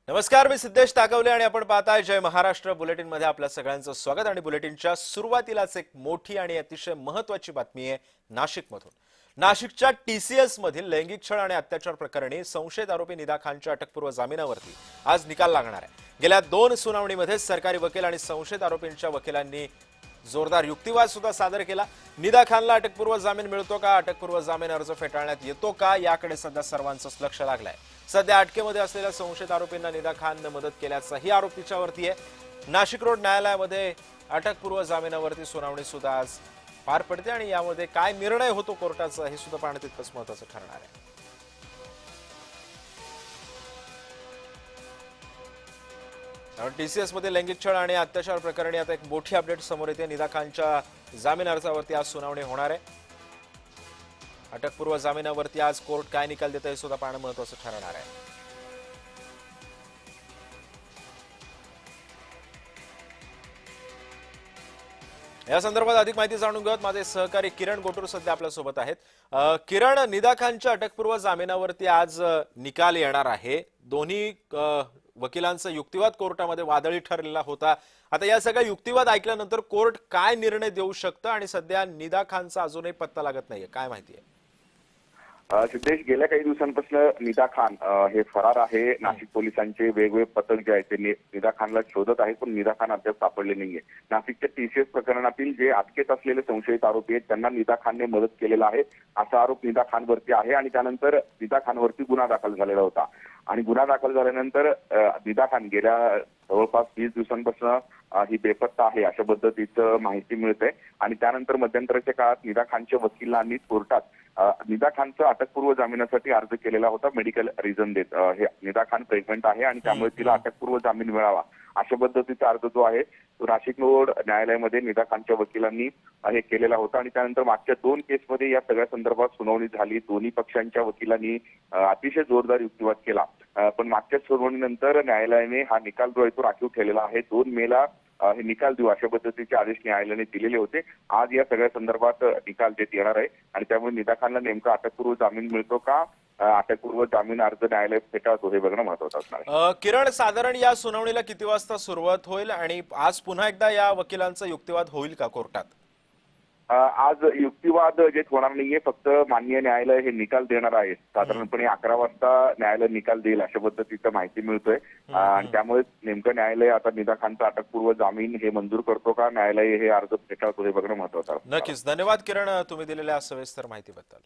नमस्कार, मी सिद्धेश ताकवले आणि आपण पाहताय जय महाराष्ट्र बुलेटिन मध्ये आपल्या सगळ्यांचं स्वागत। आणि बुलेटिनच्या सुरुवातीलाच एक मोठी आणि अतिशय महत्त्वाची बातमी आहे नाशिकमधून। नाशिकच्या टीसीएस मधील लैंगिक छळ आणि अत्याचार प्रकरणी संशयित आरोपी निदा खानच्या अटकपूर्व जामिनावरती आज निकाल लागणार आहे। गेल्या 2 सुनावणीमध्ये सरकारी वकील आणि संशयित आरोपींच्या वकिलांनी जोरदार युक्तिवाद सुद्धा सादर केला। निदा खानला अटकपूर्व जामीन मिळतो का, अटकपूर्व जामीन अर्ज फेटाळण्यात येतो का, याकडे सध्या सर्वांचंच लक्ष लागलंय। सध्या अटकेमध्ये असलेल्या संशयित आरोपींना निदा खानने मदत केल्याचाही आरोप तिच्यावरती आहे। नाशिक रोड न्यायालयामध्ये अटकपूर्व जामिनावरती सुनावणी सुद्धा आज पार पडते आणि यामध्ये काय निर्णय होतो कोर्टाचा हे सुद्धा पाहणं तितकंच महत्त्वाचं ठरणार आहे। टीसीएस मध्ये लैंगिक छळ आणि अत्याचार प्रकरणी आता एक मोठी अपडेट समोर येते। निदा खानच्या जामीन अर्जावरती आज सुनावणी होणार आहे। अटकपूर्व जामिनावरती आज कोर्ट काय निकाल देतं हे सुद्धा पाहणं महत्त्वाचं ठरणार आहे। या संदर्भात अधिक माहिती जाणून घेऊयात। माझे सहकारी किरण गोटूर सध्या आपल्या सोबत आहेत। किरण, निदा खानच्या अटकपूर्व जामिनावरती आज निकाल येणार आहे। दोन्ही वकिलांचा युक्तिवाद कोर्टामध्ये वादळी ठरलेला होता। आता या सगळ्या युक्तिवाद ऐकल्यानंतर कोर्ट काय निर्णय देऊ शकतं आणि सध्या निदा खानचा अजूनही पत्ता लागत नाहीये, काय माहिती आहे? सिद्धेश, गेल्या काही दिवसांपासून निदा खान हे फरार आहे। नाशिक पोलिसांचे वेगवेगळे पथक जे आहेत ते निदा खानला शोधत आहेत, पण निदा खान अद्याप सापडले नाहीये। नाशिकच्या टीसीएस प्रकरणातील जे अटकेत असलेले संशयित आरोपी आहेत त्यांना निदा खानने मदत केलेला आहे असा आरोप निदा खानवरती आहे। आणि त्यानंतर निदा खानवरती गुन्हा दाखल झालेला होता आणि गुन्हा दाखल झाल्यानंतर निदा खान गेल्या जवळपास 20 दिवसांपासून ही बेपत्ता आहे अशा पद्धतीचं माहिती मिळते। आणि त्यानंतर मध्यंतराच्या काळात निदा खानच्या वकिलांनी कोर्टात निदा खानचा अटकपूर्व जामिनासाठी अर्ज केलेला होता मेडिकल रिझन देत। हे निदा खान प्रेग्नंट आहे आणि त्यामुळे तिला अटकपूर्व जामीन मिळावा अशा पद्धतीचा अर्ज जो आहे तो नाशिक रोड न्यायालयामध्ये निदा खानच्या वकिलांनी हे केलेला होता। आणि त्यानंतर मागच्या 2 केसमध्ये या सगळ्या संदर्भात सुनावणी झाली। दोन्ही पक्षांच्या वकिलांनी अतिशय जोरदार युक्तिवाद केला, पण मागच्या सुनावणीनंतर न्यायालयाने हा निकाल जो आहे तो राखीव ठेवलेला आहे। 2 मेला हे निकाल देऊ अशा पद्धतीचे आदेश न्यायालयाने दिलेले होते। आज या सगळ्या संदर्भात निकाल देत येणार आहे आणि त्यामुळे निदा खानला नेमका अटकपूर्व जामीन मिळतो का, अटकपूर्व जामीन अर्ज न्यायालय फेटाळतो हे बघणं महत्त्वाचं असणार आहे। किरण, साधारण या सुनावणीला किती वाजता सुरुवात होईल आणि आज पुन्हा एकदा या वकिलांचा युक्तिवाद होईल का कोर्टात? आज युक्तिवाद जे होणार नाहीये, फक्त माननीय न्यायालय हे निकाल देणार आहे। साधारणपणे 11 वाजता न्यायालय निकाल देईल अशा पद्धतीचं माहिती मिळतोय। आणि त्यामुळे नेमकं न्यायालय आता निदा खानचा अटकपूर्व जामीन हे मंजूर करतो का, न्यायालय हे अर्ज फेटाळतो हे बघणं महत्त्वाचं आहे। नक्कीच, धन्यवाद किरण तुम्ही दिलेल्या सविस्तर माहितीबद्दल।